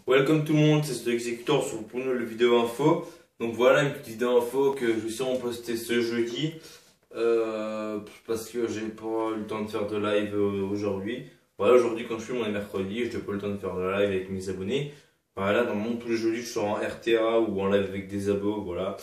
Welcome tout le monde, c'est The Executor pour une nouvelle vidéo info. Donc voilà une petite vidéo info que je vais sûrement poster ce jeudi parce que j'ai pas eu le temps de faire de live aujourd'hui. Voilà, aujourd'hui quand je filme on est mercredi, je n'ai pas eu le temps de faire de live avec mes abonnés. Voilà, dans le monde tous les jeudis je sors en RTA ou en live avec des abos, voilà.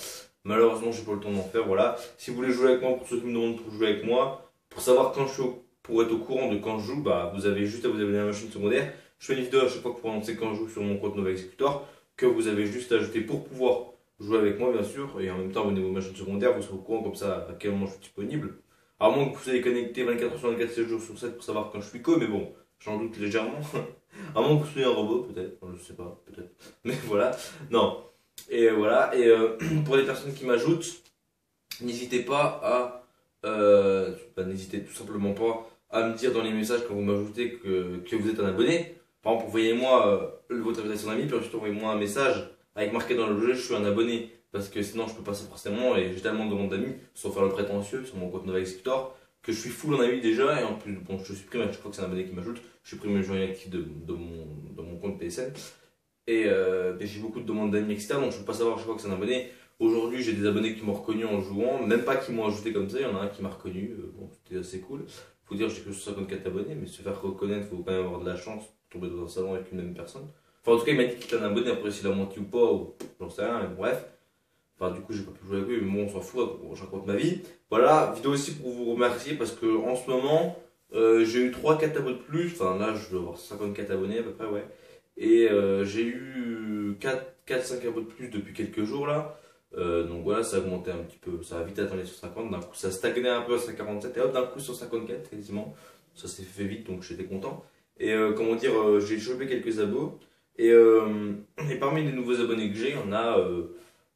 Malheureusement j'ai pas le temps d'en faire, voilà. Si vous voulez jouer avec moi, pour ceux qui me demandent pour jouer avec moi, pour savoir quand je suis pour être au courant de quand je joue, bah vous avez juste à vous abonner à ma chaîne secondaire. Je fais une vidéo à chaque fois pour annoncer quand je joue sur mon compte Nova Executor, que vous avez juste à ajouter pour pouvoir jouer avec moi bien sûr, et en même temps abonnez-vous à ma chaîne secondaire, vous serez au courant comme ça à quel moment je suis disponible. À moins que vous soyez connecté 24 h sur 24, 7 jours sur 7 pour savoir quand je suis co, mais bon, j'en doute légèrement. À moins que vous soyez un robot, peut-être, je sais pas, peut-être. Mais voilà, non. Et voilà, et pour les personnes qui m'ajoutent, n'hésitez pas à... n'hésitez tout simplement pas à me dire dans les messages quand vous m'ajoutez que vous êtes un abonné. Par exemple, envoyez-moi votre invitation d'amis, puis ensuite envoyez-moi un message avec marqué dans l'objet je suis un abonné. Parce que sinon je peux pas ça forcément et j'ai tellement de demandes d'amis, sans faire le prétentieux sur mon compte Nova Executor, que je suis full en amis déjà et en plus, bon, je supprime à chaque fois que c'est un abonné qui m'ajoute, je supprime les gens inactifs de mon compte PSN. Et j'ai beaucoup de demandes d'amis, etc. Donc je peux pas savoir à chaque fois que c'est un abonné. Aujourd'hui, j'ai des abonnés qui m'ont reconnu en jouant, même pas qui m'ont ajouté comme ça, il y en a un qui m'a reconnu, bon, c'était assez cool. Faut dire, j'ai que 54 abonnés, mais se faire reconnaître, faut quand même avoir de la chance de tomber dans un salon avec une même personne. Enfin, en tout cas, il m'a dit qu'il était un abonné, après s'il a menti ou pas, ou j'en sais rien, mais bref. Enfin, du coup, j'ai pas pu jouer avec lui, mais bon, on s'en fout, je raconte ma vie. Voilà, vidéo aussi pour vous remercier parce que en ce moment, j'ai eu 3-4 abonnés de plus, enfin là, je dois avoir 54 abonnés à peu près, ouais. Et j'ai eu 4-5 abonnés de plus depuis quelques jours là. Donc voilà, ça a augmenté un petit peu, ça a vite atteint les 150, d'un coup ça stagnait un peu à 147 et hop, d'un coup 154 quasiment. Ça s'est fait vite donc j'étais content. Et comment dire, j'ai chopé quelques abos. Et, et parmi les nouveaux abonnés que j'ai, il y en a,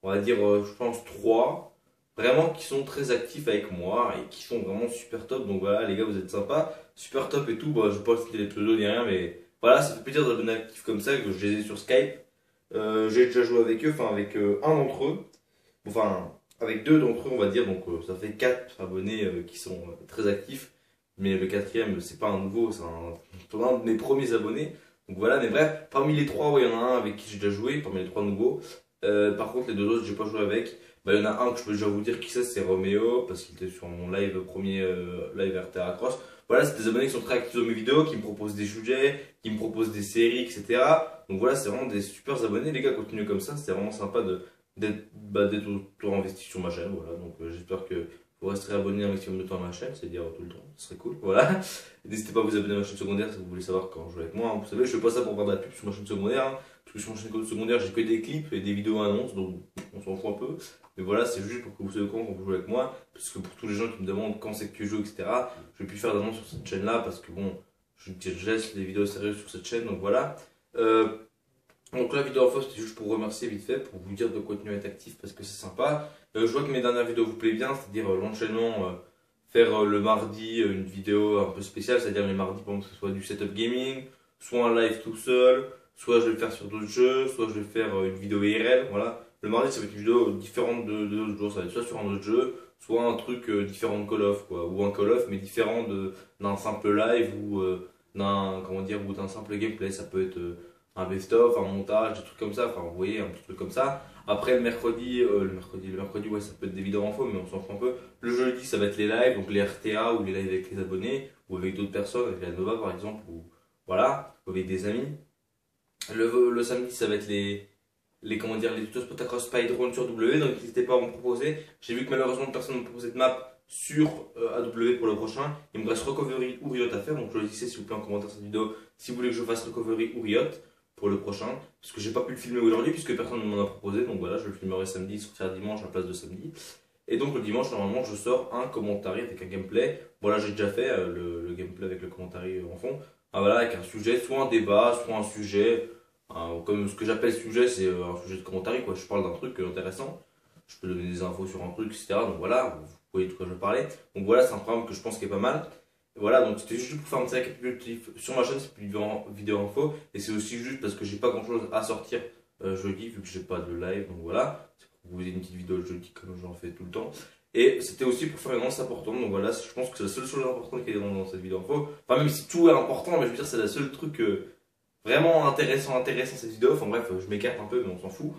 on va dire, je pense 3 vraiment qui sont très actifs avec moi et qui sont vraiment super top. Donc voilà, les gars, vous êtes sympas, super top et tout. Bon, je vais pas citer les pseudos ni rien, mais voilà, ça fait plaisir d'abonner actifs comme ça, que je les ai sur Skype. J'ai déjà joué avec eux, enfin avec un d'entre eux, enfin avec deux d'entre eux on va dire, donc ça fait 4 abonnés qui sont très actifs, mais le quatrième c'est pas un nouveau, c'est un de mes premiers abonnés, donc voilà, mais bref, parmi les trois, ouais, il y en a un avec qui j'ai déjà joué, parmi les trois nouveaux. Par contre les deux autres j'ai pas joué avec, bah, il y en a un que je peux déjà vous dire qui c'est Roméo, parce qu'il était sur mon live, premier live RTA Cross. Voilà, c'est des abonnés qui sont très actifs dans mes vidéos, qui me proposent des sujets, qui me proposent des séries, etc. Donc voilà, c'est vraiment des super abonnés, les gars, continuez comme ça, c'était vraiment sympa d'être autant investi sur ma chaîne, voilà. Donc j'espère que vous resterez abonné un maximum de temps à ma chaîne, c'est-à-dire tout le temps, ce serait cool, voilà. N'hésitez pas à vous abonner à ma chaîne secondaire si vous voulez savoir quand je joue avec moi, hein. Vous savez, je fais pas ça pour faire de la pub sur ma chaîne secondaire, hein, parce que sur ma chaîne secondaire, j'ai que des clips et des vidéos annonces, donc on s'en fout un peu. Mais voilà, c'est juste pour que vous soyez au courant quand vous jouez avec moi, parce que pour tous les gens qui me demandent quand c'est que tu joues, etc., je vais plus faire d'annonces sur cette chaîne-là, parce que bon, je laisse les vidéos sérieuses sur cette chaîne, donc voilà. Donc la vidéo info c'était juste pour remercier vite fait, pour vous dire de continuer à être actif parce que c'est sympa. Je vois que mes dernières vidéos vous plaisent bien, c'est-à-dire l'enchaînement, faire le mardi une vidéo un peu spéciale, c'est-à-dire les mardis pour que ce soit du setup gaming, soit un live tout seul, soit je vais le faire sur d'autres jeux, soit je vais faire une vidéo IRL, voilà. Le mardi ça va être une vidéo différente de d'autres jours, ça va être soit sur un autre jeu, soit un truc différent de Call of, quoi, ou un Call of mais différent d'un simple live ou d'un, comment dire, ou d'un simple gameplay, ça peut être un best-of, un montage, des trucs comme ça, enfin vous voyez, un petit truc comme ça. Après le mercredi ouais ça peut être des vidéos info mais on s'en fout un peu. Le jeudi ça va être les lives, donc les RTA ou les lives avec les abonnés, ou avec d'autres personnes, avec la Nova par exemple, ou voilà, ou avec des amis. Le samedi ça va être comment dire, les tutos Spotacross Spydrone sur W, donc n'hésitez pas à me proposer. J'ai vu que malheureusement personne ne me proposait de map sur AW pour le prochain. Il me reste Recovery ou Riot à faire, donc choisissez s'il vous plaît en commentaire cette vidéo si vous voulez que je fasse Recovery ou Riot pour le prochain, parce que j'ai pas pu le filmer aujourd'hui puisque personne ne m'en a proposé, donc voilà, je le filmerai samedi, il sortira dimanche à la place de samedi. Et donc le dimanche normalement je sors un commentaire avec un gameplay. Voilà, j'ai déjà fait le gameplay avec le commentaire en fond. Ah, voilà, avec un sujet, soit un débat, soit un sujet, comme ce que j'appelle sujet, c'est un sujet de commentaire, quoi. Je parle d'un truc intéressant, je peux donner des infos sur un truc, etc. Donc voilà, vous voyez de quoi je parlais. Donc voilà, c'est un programme que je pense qui est pas mal. Voilà, donc c'était juste pour faire un petit récapitulatif sur ma chaîne, c'est plus une vidéo info, et c'est aussi juste parce que j'ai pas grand chose à sortir jeudi, vu que j'ai pas de live, donc voilà, c'est pour vous ayez une petite vidéo jeudi comme j'en fais tout le temps. Et c'était aussi pour faire une annonce importante, donc voilà, je pense que c'est la seule chose importante qui est dans cette vidéo info. Enfin, même si tout est important, mais je veux dire, c'est la seule truc vraiment intéressant cette vidéo. Enfin bref, je m'écarte un peu, mais on s'en fout.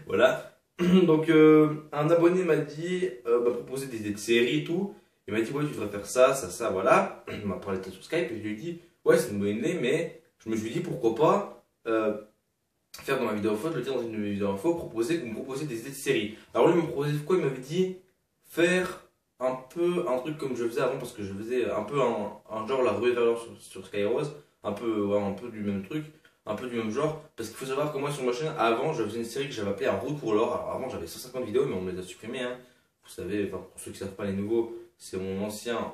Voilà. Donc un abonné m'a dit, m'a proposé des idées de séries et tout. Il m'a dit ouais tu devrais faire ça, voilà. Il m'a parlé de ça sur Skype et je lui ai dit ouais c'est une bonne idée, mais je me suis dit pourquoi pas faire dans ma vidéo info, le dire dans une vidéo info, me proposer des idées de séries. Alors lui il me proposait quoi? Il m'avait dit faire un peu un truc comme je faisais avant, parce que je faisais un peu un genre la ruée vers l'or sur Skyrose, un peu, ouais, un peu du même truc, un peu du même genre, parce qu'il faut savoir que moi sur ma chaîne, avant je faisais une série que j'avais appelée Un route pour l'or. Alors avant j'avais 150 vidéos, mais on me les a supprimées, hein. Vous savez, enfin, pour ceux qui ne savent pas les nouveaux, c'est mon ancien,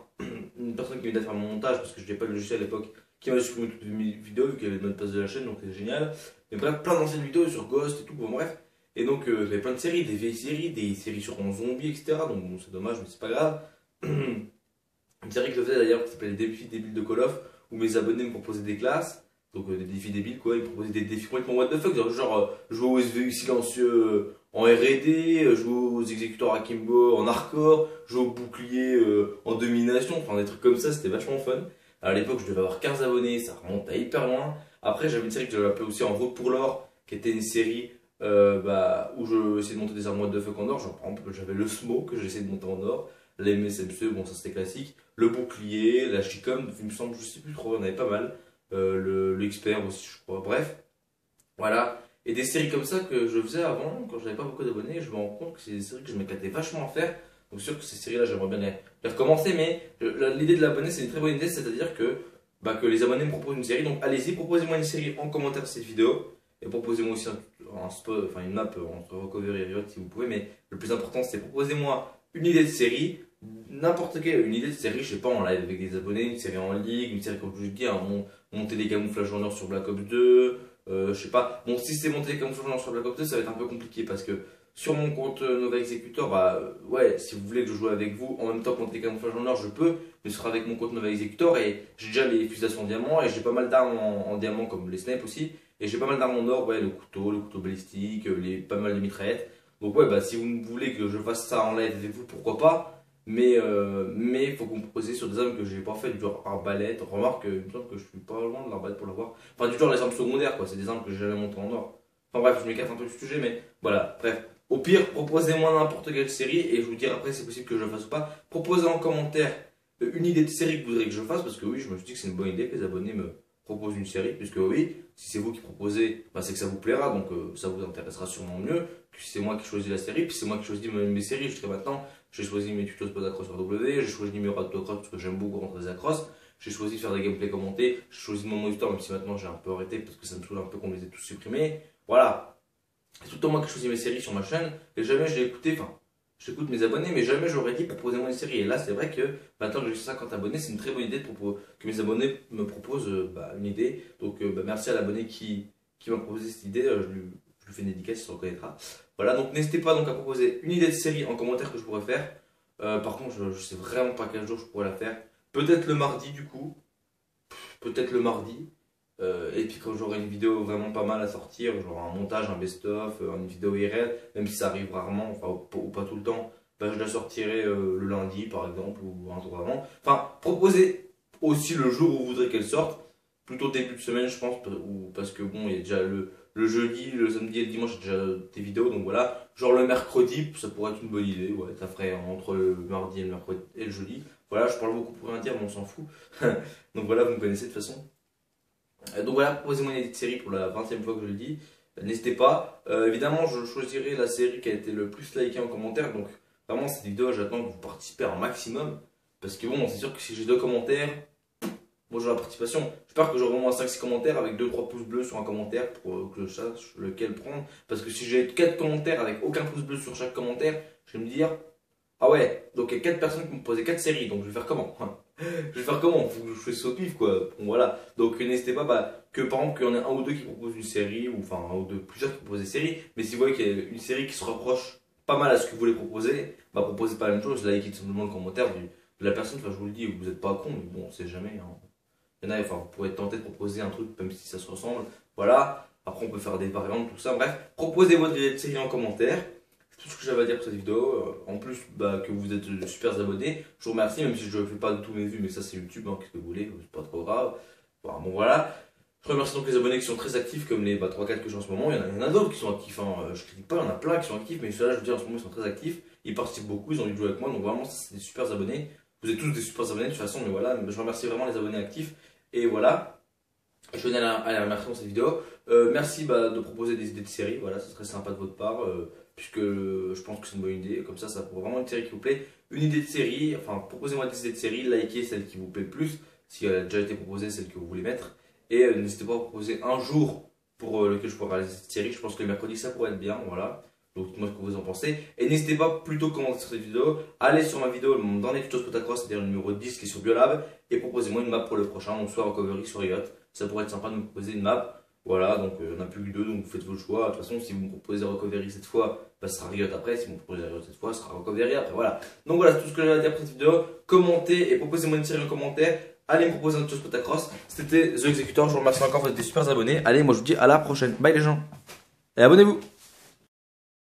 une personne qui m'aidait à faire mon montage, parce que je n'avais pas le logiciel à l'époque, qui m'a supprimé toutes mes vidéos, vu qu'il y avait le mot de passe de la chaîne, donc c'est génial. Mais bref, plein d'anciennes vidéos sur Ghost et tout, bon bref. Et donc, j'avais plein de séries, des vieilles séries, des séries sur un zombie, etc. Donc, bon, c'est dommage, mais c'est pas grave. Une série que je faisais d'ailleurs qui s'appelait Les défis débiles de Call of, où mes abonnés me proposaient des classes, donc des défis débiles quoi, ils me proposaient des défis complètement what the fuck, genre jouer au SVU silencieux en R&D, jouer aux exécuteurs Akimbo en hardcore, jouer au bouclier en domination, enfin des trucs comme ça, c'était vachement fun. À l'époque, je devais avoir 15 abonnés, ça remonte à hyper loin. Après, j'avais une série que j'avais appelée aussi En route pour l'or, qui était une série où je essayais de monter des armoires de fuck en or. Genre, par exemple, j'avais le SMO que j'essayais de monter en or, la MSMC, bon, ça c'était classique, le bouclier, la Chicom, il me semble, je sais plus trop, on avait pas mal, le expert aussi, je crois, bref, voilà. Et des séries comme ça que je faisais avant, quand j'avais pas beaucoup d'abonnés, je me rends compte que c'est des séries que je m'éclatais vachement à faire. Donc, sûr que ces séries-là, j'aimerais bien les recommencer, mais l'idée de l'abonné, c'est une très bonne idée, c'est-à-dire que les abonnés me proposent une série. Donc, allez-y, proposez-moi une série en commentaire de cette vidéo. Et proposez-moi aussi un spot, enfin une map entre Recovery et Riot si vous pouvez. Mais le plus important, c'est proposez-moi une idée de série, n'importe quelle, une idée de série, je sais pas, en live avec des abonnés, une série en ligue, une série comme je vous dis, monter des camouflages en or sur Black Ops 2, je sais pas. Bon, si c'est monter des camouflages en or sur Black Ops 2, ça va être un peu compliqué parce que sur mon compte Nova Executor, bah ouais, si vous voulez que je joue avec vous en même temps que monter des camouflages en or, je peux, mais ce sera avec mon compte Nova Executor et j'ai déjà les fusations en diamant et j'ai pas mal d'armes en diamant comme les snipes aussi. Et j'ai pas mal d'armes en or, ouais, le couteau balistique, pas mal de mitraillettes. Donc ouais, bah si vous voulez que je fasse ça en live avec vous, pourquoi pas. Mais il faut que vous me proposiez sur des armes que j'ai pas fait, du genre arbalète. Remarque, il me semble que je suis pas loin de l'arbalète pour l'avoir. Enfin, du genre les armes secondaires, quoi, c'est des armes que j'ai jamais montées en or. Enfin bref, je m'écarte un peu du sujet, mais voilà, bref. Au pire, proposez-moi n'importe quelle série et je vous dirai après si c'est possible que je le fasse ou pas. Proposez en commentaire une idée de série que vous voudrez que je fasse, parce que oui, je me suis dit que c'est une bonne idée que les abonnés me proposent une série, puisque oui, si c'est vous qui proposez, bah, c'est que ça vous plaira, donc ça vous intéressera sûrement mieux que si c'est moi qui choisis la série, puis c'est moi qui choisis mes séries jusqu'à maintenant. J'ai choisi mes tutos de Across sur W, j'ai choisi mes autocross parce que j'aime beaucoup rentrer des accross, j'ai choisi de faire des gameplays commentés, j'ai choisi mon moniteur, même si maintenant j'ai un peu arrêté parce que ça me saoule un peu qu'on les ait tous supprimés. Voilà, c'est tout le temps moi qui choisis mes séries sur ma chaîne, et jamais je l'ai écouté, enfin, j'écoute mes abonnés, mais jamais j'aurais dit proposez-moi une série. Et là, c'est vrai que maintenant que j'ai 50 abonnés, c'est une très bonne idée que mes abonnés me proposent une idée. Donc, merci à l'abonné qui m'a proposé cette idée. Je lui fais une dédicace, il se reconnaîtra. Voilà, donc n'hésitez pas donc à proposer une idée de série en commentaire que je pourrais faire. Par contre, je sais vraiment pas quel jour je pourrais la faire. Peut-être le mardi, du coup. Peut-être le mardi. Et puis quand j'aurai une vidéo vraiment pas mal à sortir, genre un montage, un best-of, une vidéo IRL, même si ça arrive rarement, enfin ou pas tout le temps, bah, je la sortirai le lundi par exemple, ou un jour avant. Enfin, proposez aussi le jour où vous voudrez qu'elle sorte, plutôt début de semaine je pense, parce que bon, il y a déjà le jeudi, le samedi et le dimanche, il y a déjà des vidéos, donc voilà. Genre le mercredi, ça pourrait être une bonne idée, ouais, ça ferait entre le mardi et le mercredi et le jeudi. Voilà, je parle beaucoup pour rien dire, mais on s'en fout. Donc voilà, vous me connaissez de toute façon. Donc voilà, proposez-moi une idée de série pour la 20e fois que je le dis. N'hésitez pas. Évidemment, je choisirai la série qui a été le plus likée en commentaire. Donc vraiment, cette vidéo, j'attends que vous participez un maximum. Parce que bon, c'est sûr que si j'ai 2 commentaires, moi j'aurai la participation. J'espère que j'aurai au moins 5-6 commentaires avec 2-3 pouces bleus sur un commentaire pour que je sache lequel prendre. Parce que si j'ai 4 commentaires avec aucun pouce bleu sur chaque commentaire, je vais me dire, ah ouais, donc il y a 4 personnes qui me posaient 4 séries, donc je vais faire comment? Je vais faire comment? Faut que je fasse au pif quoi. Bon, voilà. Donc n'hésitez pas que par exemple qu'il y en ait un ou deux qui proposent une série, ou enfin un ou deux, plusieurs qui proposent des séries, mais si vous voyez qu'il y a une série qui se rapproche pas mal à ce que vous voulez proposer, bah proposez pas la même chose, likez tout simplement le commentaire de la personne, enfin je vous le dis, vous n'êtes pas con, mais bon, on sait jamais. Hein. Il y en a, enfin vous pourrez tenter de proposer un truc même si ça se ressemble. Voilà. Après on peut faire des variantes, tout ça. Bref, proposez votre idée de série en commentaire. C'est tout ce que j'avais à dire pour cette vidéo. En plus, que vous êtes de super abonnés. Je vous remercie, même si je ne fais pas de tous mes vues, mais ça c'est YouTube, hein, qu'est-ce que vous voulez, c'est pas trop grave. Bon voilà. Je remercie donc les abonnés qui sont très actifs, comme les 3-4 que j'ai en ce moment. Il y en a d'autres qui sont actifs, hein. Je critique pas, il y en a plein qui sont actifs, mais ceux-là, je veux dire, en ce moment, ils sont très actifs. Ils participent beaucoup, ils ont envie de jouer avec moi, donc vraiment, c'est des super abonnés. Vous êtes tous des super abonnés de toute façon, mais voilà, je remercie vraiment les abonnés actifs. Et voilà, je tenais à les remercier dans cette vidéo. Merci de proposer des idées de séries, voilà, ce serait sympa de votre part, puisque je pense que c'est une bonne idée. Comme ça pourrait vraiment une série qui vous plaît. Une idée de série, enfin, proposez-moi des idées de série, likez celle qui vous plaît le plus, si elle a déjà été proposée, celle que vous voulez mettre. Et n'hésitez pas à proposer un jour pour lequel je pourrais réaliser cette série. Je pense que le mercredi, ça pourrait être bien, voilà. Donc dites-moi ce que vous en pensez. Et n'hésitez pas, plutôt que commenter sur cette vidéo, allez sur ma vidéo dans les tutos Spotacross, c'est-à-dire le numéro 10 qui est sur Biolab, et proposez-moi une map pour le prochain, donc soit Recovery, soit Riot. Ça pourrait être sympa de me proposer une map. Voilà, donc on n'a plus que deux, donc vous faites vos choix. De toute façon, si vous me proposez Recovery cette fois, ce sera Riot après. Si vous me proposez Riot cette fois, ce sera Recovery après. Voilà. Donc voilà, c'est tout ce que j'ai à dire pour cette vidéo. Commentez et proposez-moi une série en commentaire. Allez me proposer un tuto Spotacross. C'était The Executor. Je vous remercie encore, vous êtes des super abonnés. Allez, moi je vous dis à la prochaine. Bye les gens. Et abonnez-vous.